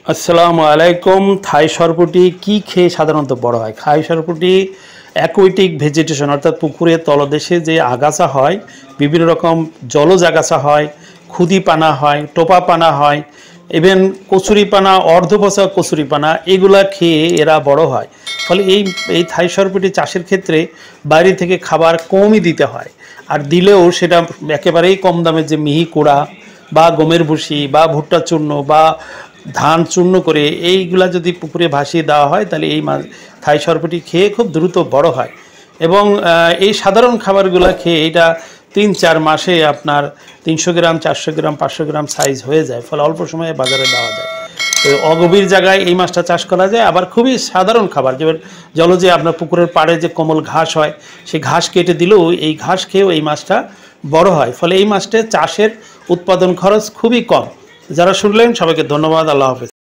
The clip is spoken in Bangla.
আসসালামু আলাইকুম। থাই সরপুঁটি কি খেয়ে সাধারণত বড় হয়? থাই সরপুঁটি অ্যাকুয়াটিক ভেজিটেশন অর্থাৎ পুকুরের তলদেশে যে আগাছা হয়, বিভিন্ন রকম জলজ আগাছা হয়, খুদিপানা হয়, টোপাপানা হয়, ইভেন কচুরিপানা, অর্ধপচা কচুরিপানা এগুলা খেয়ে এরা বড় হয়। ফলে এই থাই সরপুঁটি চাষের ক্ষেত্রে বাইরে থেকে খাবার কমই দিতে হয়, আর দিলেও সেটা একেবারেই কম দামের যে মিহি কুড়া বা গমের ভুসি বা ভুট্টা চূর্ণ বা ধান চূর্ণ করে এইগুলা যদি পুকুরে ভাসিয়ে দেওয়া হয় তাহলে এই মাছ থাই সরপুঁটি খেয়ে খুব দ্রুত বড় হয়। এবং এই সাধারণ খাবারগুলো খেয়ে এটা ৩-৪ মাসে আপনার ৩০০ গ্রাম, ৪০০ গ্রাম, ৫০০ গ্রাম সাইজ হয়ে যায়, ফলে অল্প সময়ে বাজারে দেওয়া যায়। তো অগভীর জায়গায় এই মাছটা চাষ করা যায়। আবার খুবই সাধারণ খাবার, যেমন জলজে আপনার পুকুরের পাড়ে যে কোমল ঘাস হয়, সেই ঘাস কেটে দিলেও এই ঘাস খেয়েও এই মাছটা বড় হয়। ফলে এই মাছটা চাষের উৎপাদন খরচ খুবই কম। যারা শুনলেন সবাইকে ধন্যবাদ। আল্লাহ হাফেজ।